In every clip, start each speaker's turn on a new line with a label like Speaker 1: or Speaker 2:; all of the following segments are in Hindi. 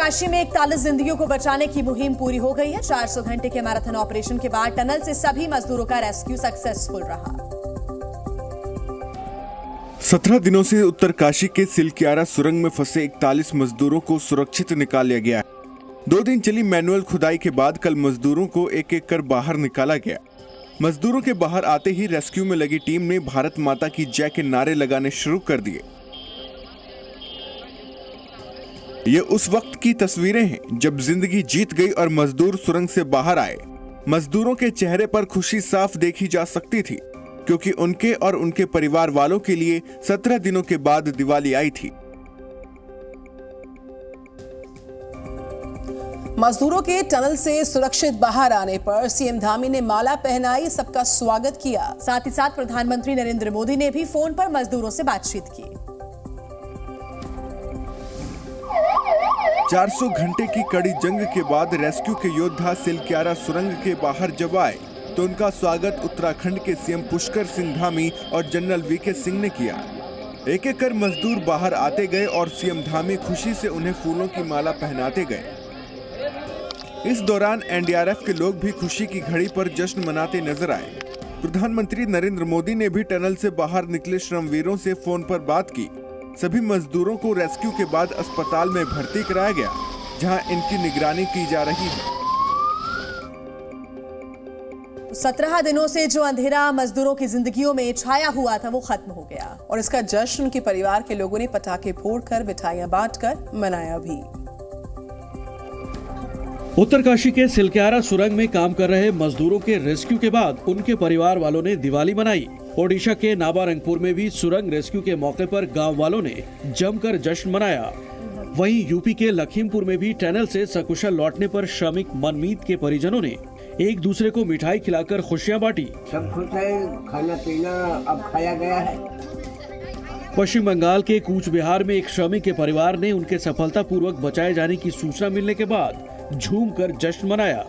Speaker 1: उत्तरकाशी में 41 जिंदगियों को बचाने की मुहिम पूरी हो गई है। 400 घंटे के मैराथन ऑपरेशन के बाद टनल से सभी मजदूरों का रेस्क्यू सक्सेसफुल रहा।
Speaker 2: 17 दिनों से उत्तरकाशी के सिलक्यारा सुरंग में फंसे 41 मजदूरों को सुरक्षित निकाल लिया गया। 2 दिन चली मैनुअल खुदाई के बाद कल मजदूरों को एक एक कर बाहर निकाला गया। मजदूरों के बाहर आते ही रेस्क्यू में लगी टीम ने भारत माता की जय के नारे लगाने शुरू कर दिए। ये उस वक्त की तस्वीरें हैं जब जिंदगी जीत गई और मजदूर सुरंग से बाहर आए। मजदूरों के चेहरे पर खुशी साफ देखी जा सकती थी क्योंकि उनके और उनके परिवार वालों के लिए 17 दिनों के बाद दिवाली आई थी।
Speaker 3: मजदूरों के टनल से सुरक्षित बाहर आने पर सीएम धामी ने माला पहनाई, सबका स्वागत किया।
Speaker 1: साथ ही साथ प्रधानमंत्री नरेंद्र मोदी ने भी फोन पर मजदूरों से बातचीत की।
Speaker 2: 400 घंटे की कड़ी जंग के बाद रेस्क्यू के योद्धा सिलक्यारा सुरंग के बाहर जब आए तो उनका स्वागत उत्तराखंड के सीएम पुष्कर सिंह धामी और जनरल वीके सिंह ने किया। एक एक कर मजदूर बाहर आते गए और सीएम धामी खुशी से उन्हें फूलों की माला पहनाते गए। इस दौरान एनडीआरएफ के लोग भी खुशी की घड़ी पर जश्न मनाते नजर आए। प्रधानमंत्री नरेंद्र मोदी ने भी टनल से बाहर निकले श्रमवीरों से फोन पर बात की। सभी मजदूरों को रेस्क्यू के बाद अस्पताल में भर्ती कराया गया, जहां इनकी निगरानी की जा रही है।
Speaker 1: 17 दिनों से जो अंधेरा मजदूरों की जिंदगियों में छाया हुआ था वो खत्म हो गया
Speaker 3: और इसका जश्न उनके परिवार के लोगों ने पटाखे फोड़कर, मिठाइयां बांटकर मनाया भी।
Speaker 4: उत्तरकाशी के सिलक्यारा सुरंग में काम कर रहे मजदूरों के रेस्क्यू के बाद उनके परिवार वालों ने दिवाली मनाई। ओडिशा के नाबारंगपुर में भी सुरंग रेस्क्यू के मौके पर गांव वालों ने जमकर जश्न मनाया। वहीं यूपी के लखीमपुर में भी टनल से सकुशल लौटने पर श्रमिक मनमीत के परिजनों ने एक दूसरे को मिठाई खिलाकर खुशियां बांटी।
Speaker 5: सब खुश है, खाना पीना अब खाया गया है।
Speaker 4: पश्चिम बंगाल के कूच बिहार में एक श्रमिक के परिवार ने उनके सफलतापूर्वक बचाए जाने की सूचना मिलने के बाद झूमकर जश्न मनाया।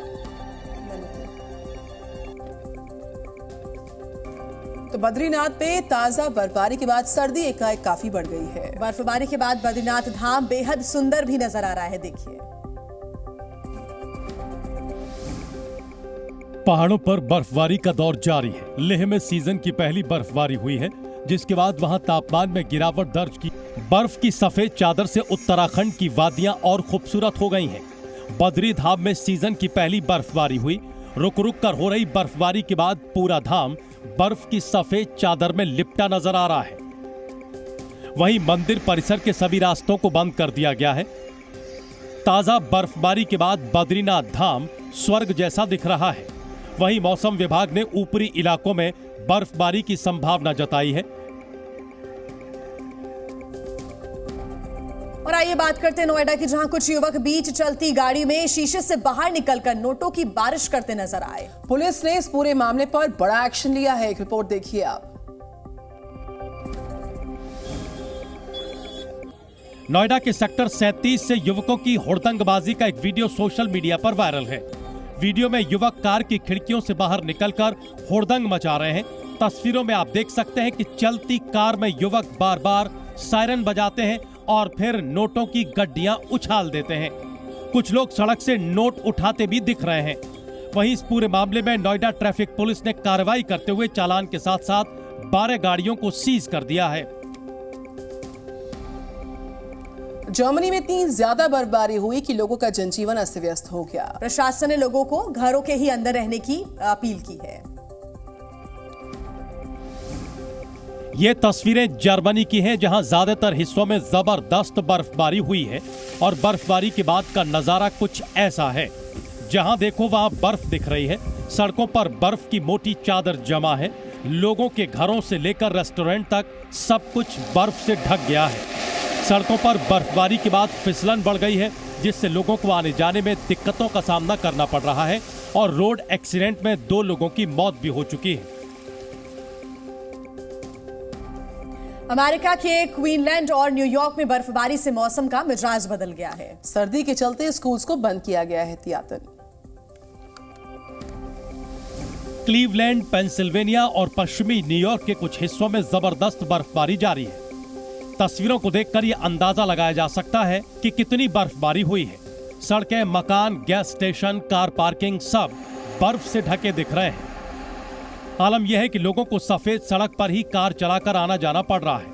Speaker 3: तो बद्रीनाथ पे ताजा बर्फबारी के बाद सर्दी एकाएक काफी बढ़ गई है।
Speaker 1: बर्फबारी के बाद बद्रीनाथ धाम बेहद सुंदर भी नजर आ रहा है। देखिए,
Speaker 6: पहाड़ों पर बर्फबारी का दौर जारी है। लेह में सीजन की पहली बर्फबारी हुई है, जिसके बाद वहां तापमान में गिरावट दर्ज की। बर्फ की सफेद चादर से उत्तराखंड की वादियां और खूबसूरत हो गई हैं। बद्री धाम में सीजन की पहली बर्फबारी हुई। रुक रुक कर हो रही बर्फबारी के बाद पूरा धाम बर्फ की सफेद चादर में लिपटा नजर आ रहा है। वहीं मंदिर परिसर के सभी रास्तों को बंद कर दिया गया है। ताजा बर्फबारी के बाद बद्रीनाथ धाम स्वर्ग जैसा दिख रहा है। वहीं मौसम विभाग ने ऊपरी इलाकों में बर्फबारी की संभावना जताई है।
Speaker 1: और आइए बात करते हैं नोएडा की, जहां कुछ युवक बीच चलती गाड़ी में शीशे से बाहर निकलकर नोटों की बारिश करते नजर आए।
Speaker 3: पुलिस ने इस पूरे मामले पर बड़ा एक्शन लिया है। एक रिपोर्ट देखिए आप।
Speaker 6: नोएडा के सेक्टर 37 से युवकों की हुड़दंगबाजी का एक वीडियो सोशल मीडिया पर वायरल है। वीडियो में युवक कार की खिड़कियों से बाहर निकलकर हुड़दंग मचा रहे हैं। तस्वीरों में आप देख सकते हैं कि चलती कार में युवक बार बार सायरन बजाते हैं और फिर नोटों की गड्डियां उछाल देते हैं। कुछ लोग सड़क से नोट उठाते भी दिख रहे हैं। वहीं इस पूरे मामले में नोएडा ट्रैफिक पुलिस ने कार्रवाई करते हुए चालान के साथ साथ 12 गाड़ियों को सीज कर दिया है।
Speaker 3: जर्मनी में इतनी ज्यादा बर्फबारी हुई कि लोगों का जनजीवन अस्त व्यस्त हो गया।
Speaker 1: प्रशासन ने लोगों को घरों के ही अंदर रहने की अपील की है।
Speaker 6: ये तस्वीरें जर्मनी की हैं, जहां ज्यादातर हिस्सों में जबरदस्त बर्फबारी हुई है और बर्फबारी के बाद का नजारा कुछ ऐसा है। जहां देखो वहां बर्फ दिख रही है। सड़कों पर बर्फ की मोटी चादर जमा है। लोगों के घरों से लेकर रेस्टोरेंट तक सब कुछ बर्फ से ढक गया है। सड़कों पर बर्फबारी के बाद फिसलन बढ़ गई है, जिससे लोगों को आने जाने में दिक्कतों का सामना करना पड़ रहा है और रोड एक्सीडेंट में 2 लोगों की मौत भी हो चुकी है।
Speaker 1: अमेरिका के क्वीनलैंड और न्यूयॉर्क में बर्फबारी से मौसम का मिजाज बदल गया है।
Speaker 3: सर्दी के चलते स्कूल्स को बंद किया गया है एहतियातन।
Speaker 6: क्लीवलैंड, पेंसिल्वेनिया और पश्चिमी न्यूयॉर्क के कुछ हिस्सों में जबरदस्त बर्फबारी जारी है। तस्वीरों को देखकर यह अंदाजा लगाया जा सकता है कि कितनी बर्फबारी हुई है। सड़कें, मकान, गैस स्टेशन, कार पार्किंग सब बर्फ से ढके दिख रहे हैं। आलम यह है कि लोगों को सफेद सड़क पर ही कार चलाकर आना जाना पड़ रहा है।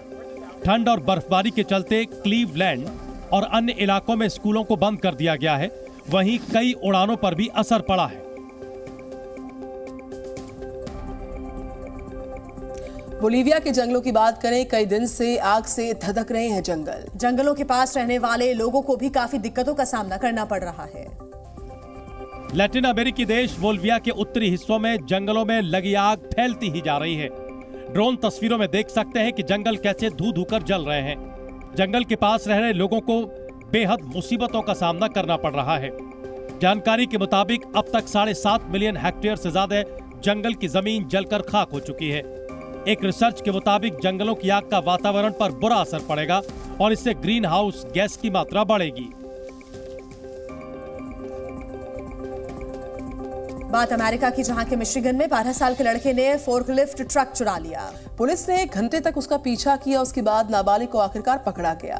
Speaker 6: ठंड और बर्फबारी के चलते क्लीवलैंड और अन्य इलाकों में स्कूलों को बंद कर दिया गया है। वहीं कई उड़ानों पर भी असर पड़ा है।
Speaker 3: बोलीविया के जंगलों की बात करें, कई दिन से आग से धधक रहे हैं जंगल।
Speaker 1: जंगलों के पास रहने वाले लोगों को भी काफी दिक्कतों का सामना करना पड़ रहा है।
Speaker 6: लैटिन अमेरिकी देश बोलीविया के उत्तरी हिस्सों में जंगलों में लगी आग फैलती ही जा रही है। ड्रोन तस्वीरों में देख सकते हैं कि जंगल कैसे धू धू कर जल रहे हैं। जंगल के पास रह रहे लोगों को बेहद मुसीबतों का सामना करना पड़ रहा है। जानकारी के मुताबिक अब तक 7.5 मिलियन हेक्टेयर से ज्यादा जंगल की जमीन जलकर खाक हो चुकी है। एक रिसर्च के मुताबिक जंगलों की आग का वातावरण पर बुरा असर पड़ेगा और इससे ग्रीन हाउस गैस की मात्रा बढ़ेगी।
Speaker 1: बात अमेरिका की, जहां के मिशिगन में 12 साल के लड़के ने फोर्कलिफ्ट ट्रक चुरा लिया।
Speaker 3: पुलिस ने 1 घंटे तक उसका पीछा किया, उसके बाद नाबालिग को आखिरकार पकड़ा गया।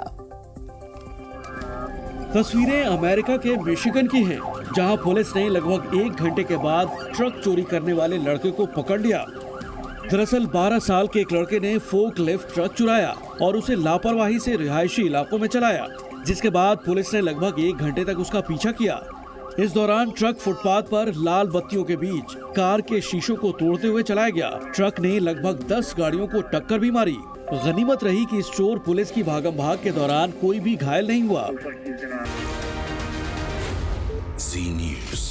Speaker 4: तस्वीरें अमेरिका के मिशिगन की हैं, जहां पुलिस ने लगभग 1 घंटे के बाद ट्रक चोरी करने वाले लड़के को पकड़ लिया। दरअसल 12 साल के एक लड़के ने फोर्कलिफ्ट ट्रक चुराया और उसे लापरवाही से रिहायशी इलाकों में चलाया, जिसके बाद पुलिस ने लगभग 1 घंटे तक उसका पीछा किया। इस दौरान ट्रक फुटपाथ पर लाल बत्तियों के बीच कार के शीशों को तोड़ते हुए चलाया गया। ट्रक ने लगभग 10 गाड़ियों को टक्कर भी मारी। गनीमत रही कि इस चोर पुलिस की भागम भाग के दौरान कोई भी घायल नहीं हुआ।
Speaker 7: Z News।